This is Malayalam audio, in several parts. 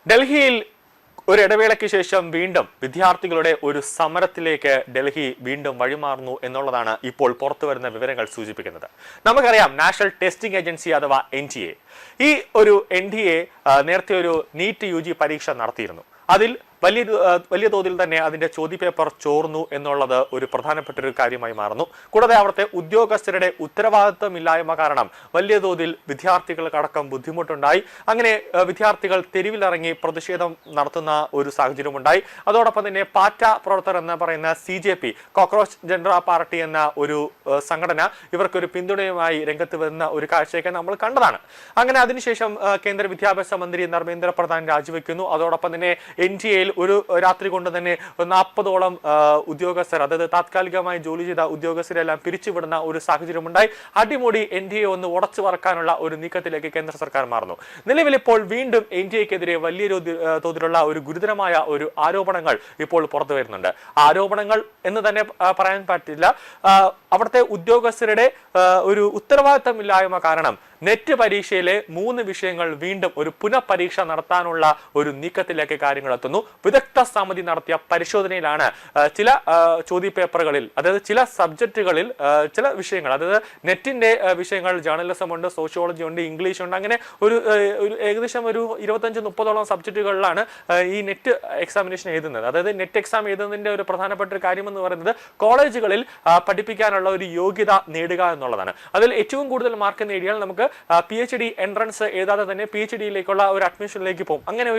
ഡൽഹിയിൽ ഒരു ഇടവേളയ്ക്ക് ശേഷം വീണ്ടും വിദ്യാർത്ഥികളുടെ ഒരു സമരത്തിലേക്ക് ഡൽഹി വീണ്ടും വഴിമാറുന്നു എന്നുള്ളതാണ് ഇപ്പോൾ പുറത്തുവരുന്ന വിവരങ്ങൾ സൂചിപ്പിക്കുന്നത്. നമുക്കറിയാം, നാഷണൽ ടെസ്റ്റിംഗ് ഏജൻസി അഥവാ NTA ഈ ഒരു NTA നേരത്തെ ഒരു നീറ്റ് UG പരീക്ഷ നടത്തിയിരുന്നു. അതിൽ വലിയ തോതിൽ തന്നെ അതിന്റെ ചോദ്യപേപ്പർ ചോർന്നു എന്നുള്ളത് ഒരു പ്രധാനപ്പെട്ട ഒരു കാര്യമായി മാറുന്നു. കൂടാതെ അവിടുത്തെ ഉദ്യോഗസ്ഥരുടെ ഉത്തരവാദിത്വമില്ലായ്മ കാരണം വലിയ തോതിൽ വിദ്യാർത്ഥികൾക്കടക്കം ബുദ്ധിമുട്ടുണ്ടായി. അങ്ങനെ വിദ്യാർത്ഥികൾ തെരുവിലിറങ്ങി പ്രതിഷേധം നടത്തുന്ന ഒരു സാഹചര്യമുണ്ടായി. അതോടൊപ്പം തന്നെ പാറ്റ പ്രവർത്തകർ എന്ന് പറയുന്ന CJP, കോക്രോച്ച് ജനതാ പാർട്ടി എന്ന ഒരു സംഘടന, ഇവർക്കൊരു പിന്തുണയുമായി രംഗത്ത് വരുന്ന ഒരു കാഴ്ചയൊക്കെ നമ്മൾ കണ്ടതാണ്. അങ്ങനെ അതിനുശേഷം കേന്ദ്ര വിദ്യാഭ്യാസ മന്ത്രി ധർമ്മേന്ദ്ര പ്രധാൻ രാജിവെക്കുന്നു. അതോടൊപ്പം തന്നെ NTA ഒരു രാത്രി കൊണ്ട് തന്നെ 40ഓളം ഉദ്യോഗസ്ഥർ, അതായത് താത്കാലികമായി ജോലി ചെയ്ത ഉദ്യോഗസ്ഥരെല്ലാം പിരിച്ചുവിടുന്ന ഒരു സാഹചര്യമുണ്ടായി. അടിമുടി NTA ഒന്ന് ഉടച്ചു പറക്കാനുള്ള ഒരു നീക്കത്തിലേക്ക് കേന്ദ്ര സർക്കാർ മാറുന്നു. നിലവിൽ ഇപ്പോൾ വീണ്ടും NTA-ക്കെതിരെ വലിയ തോതിലുള്ള ഒരു ഗുരുതരമായ ഒരു ആരോപണങ്ങൾ ഇപ്പോൾ പുറത്തു വരുന്നുണ്ട്. ആരോപണങ്ങൾ എന്ന് തന്നെ പറയാൻ പറ്റില്ല. അവിടുത്തെ ഉദ്യോഗസ്ഥരുടെ ഒരു ഉത്തരവാദിത്തമില്ലായ്മ കാരണം നെറ്റ് പരീക്ഷയിലെ 3 വിഷയങ്ങൾ വീണ്ടും ഒരു പുനഃപരീക്ഷ നടത്താനുള്ള ഒരു നീക്കത്തിലേക്ക് കാര്യങ്ങൾ എത്തുന്നു. വിദഗ്ധ സമിതി നടത്തിയ പരിശോധനയിലാണ് ചില ചോദ്യപേപ്പറുകളിൽ, അതായത് ചില സബ്ജക്റ്റുകളിൽ ചില വിഷയങ്ങൾ, അതായത് നെറ്റിന്റെ വിഷയങ്ങൾ ജേർണലിസം ഉണ്ട്, സോഷ്യോളജി ഉണ്ട്, ഇംഗ്ലീഷ് ഉണ്ട്, അങ്ങനെ ഒരു ഏകദേശം ഒരു 25-30ഓളം സബ്ജക്റ്റുകളിലാണ് ഈ നെറ്റ് എക്സാമിനേഷൻ എഴുതുന്നത്. അതായത് നെറ്റ് എക്സാം എഴുതുന്നതിന്റെ ഒരു പ്രധാനപ്പെട്ട ഒരു കാര്യം എന്ന് പറയുന്നത് കോളേജുകളിൽ പഠിപ്പിക്കാനുള്ള ഒരു യോഗ്യത നേടുക എന്നുള്ളതാണ്. അതിൽ ഏറ്റവും കൂടുതൽ മാർക്ക് നേടിയാൽ നമുക്ക് PhD എൻട്രൻസ് എഴുതാതെ തന്നെ PhD-യിലേക്കുള്ള ഒരു അഡ്മിഷനിലേക്ക് പോകും. അങ്ങനെ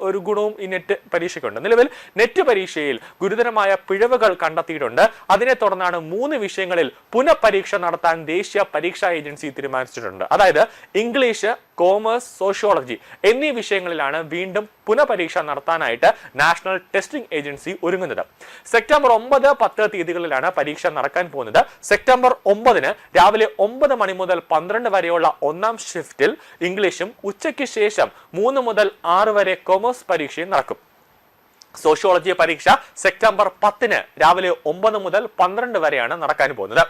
ഒരു ഗുണവും ഈ നെറ്റ് പരീക്ഷയ്ക്കുണ്ട്. നിലവിൽ നെറ്റ് പരീക്ഷയിൽ ഗുരുതരമായ പിഴവുകൾ കണ്ടെത്തിയിട്ടുണ്ട്. അതിനെ തുടർന്നാണ് 3 വിഷയങ്ങളിൽ പുനഃപരീക്ഷ നടത്താൻ ദേശീയ പരീക്ഷാ ഏജൻസി തീരുമാനിച്ചിട്ടുണ്ട്. അതായത് ഇംഗ്ലീഷ്, കോമേഴ്സ്, സോഷ്യോളജി എന്നീ വിഷയങ്ങളിലാണ് വീണ്ടും പുനഃപരീക്ഷ നടത്താനായിട്ട് നാഷണൽ ടെസ്റ്റിംഗ് ഏജൻസി ഒരുങ്ങുന്നത്. സെപ്റ്റംബർ 9, 10 തീയതികളിലാണ് പരീക്ഷ നടക്കാൻ പോകുന്നത്. സെപ്റ്റംബർ 9-ന് രാവിലെ 9 മണി മുതൽ 12 വരെയുള്ള 1ാം ഷിഫ്റ്റിൽ ഇംഗ്ലീഷും ഉച്ചയ്ക്ക് ശേഷം 3 മുതൽ 6 വരെ കൊമേഴ്സ് പരീക്ഷയും നടക്കും. സോഷ്യോളജി പരീക്ഷ സെപ്റ്റംബർ 10-ന് രാവിലെ 9 മുതൽ 12 വരെയാണ് നടക്കാൻ പോകുന്നത്.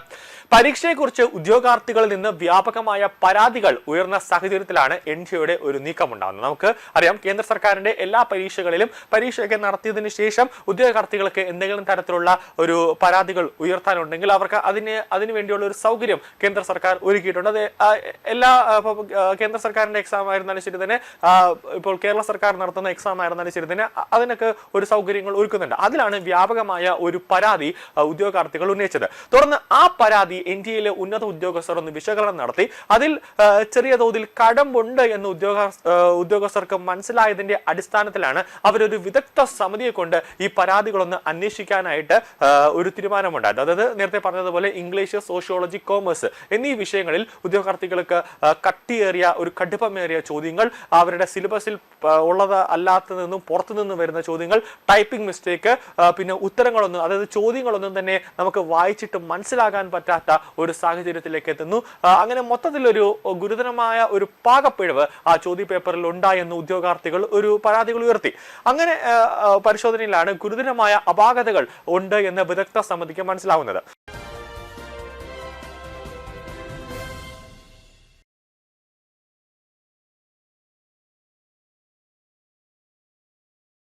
പരീക്ഷയെക്കുറിച്ച് ഉദ്യോഗാർത്ഥികളിൽ നിന്ന് വ്യാപകമായ പരാതികൾ ഉയർന്ന സാഹചര്യത്തിലാണ് NTA-യുടെ ഒരു നീക്കമുണ്ടാകുന്നത്. നമുക്ക് അറിയാം, കേന്ദ്ര സർക്കാരിന്റെ എല്ലാ പരീക്ഷകളിലും പരീക്ഷയൊക്കെ നടത്തിയതിനു ശേഷം ഉദ്യോഗാർത്ഥികൾക്ക് എന്തെങ്കിലും തരത്തിലുള്ള ഒരു പരാതികൾ ഉയർത്താനുണ്ടെങ്കിൽ അവർക്ക് അതിനു വേണ്ടിയുള്ള ഒരു സൗകര്യം കേന്ദ്ര സർക്കാർ ഒരുക്കിയിട്ടുണ്ട്. അത് എല്ലാ കേന്ദ്ര സർക്കാരിന്റെ എക്സാം ആയിരുന്നാലും ശരി തന്നെ, ഇപ്പോൾ കേരള സർക്കാർ നടത്തുന്ന എക്സാം ആയിരുന്നാലും ശരി തന്നെ, അതിനൊക്കെ ഒരു സൗകര്യങ്ങൾ ഒരുക്കുന്നുണ്ട്. അതിലാണ് വ്യാപകമായ ഒരു പരാതി ഉദ്യോഗാർത്ഥികൾ ഉന്നയിച്ചത്. തുടർന്ന് ആ പരാതി NTA-യിലെ ഉന്നത ഉദ്യോഗസ്ഥർ ഒന്ന് വിശകലനം നടത്തി. അതിൽ ചെറിയ തോതിൽ കടമ്പുണ്ട് എന്ന് ഉദ്യോഗസ്ഥർക്ക് മനസ്സിലായതിന്റെ അടിസ്ഥാനത്തിലാണ് അവരൊരു വിദഗ്ധ സമിതിയെ കൊണ്ട് ഈ പരാതികളൊന്ന് അന്വേഷിക്കാനായിട്ട് ഒരു തീരുമാനമുണ്ടായത്. അതായത് നേരത്തെ പറഞ്ഞതുപോലെ ഇംഗ്ലീഷ്, സോഷ്യോളജി, കോമേഴ്സ് എന്നീ വിഷയങ്ങളിൽ ഉദ്യോഗാർത്ഥികൾക്ക് കട്ടിയേറിയ ഒരു കടുപ്പമേറിയ ചോദ്യങ്ങൾ, അവരുടെ സിലബസിൽ ഉള്ളത് അല്ലാത്തതെന്നും പുറത്തുനിന്നും വരുന്ന ചോദ്യങ്ങൾ, ടൈപ്പിംഗ് മിസ്റ്റേക്ക്, പിന്നെ ഉത്തരങ്ങളൊന്നും, അതായത് ചോദ്യങ്ങളൊന്നും തന്നെ നമുക്ക് വായിച്ചിട്ട് മനസ്സിലാകാൻ പറ്റാത്ത ഒരു സാഹചര്യത്തിലേക്ക് എത്തുന്നു. അങ്ങനെ മൊത്തത്തിലൊരു ഗുരുതരമായ ഒരു പാകപ്പിഴവ് ആ ചോദ്യപേപ്പറിൽ ഉണ്ടായെന്ന് ഉദ്യോഗാർത്ഥികൾ ഒരു പരാതികൾ ഉയർത്തി. അങ്ങനെ പരിശോധനയിലാണ് ഗുരുതരമായ അപാകതകൾ ഉണ്ട് എന്ന് വിദഗ്ധ സമിതിക്ക് മനസ്സിലാവുന്നത്.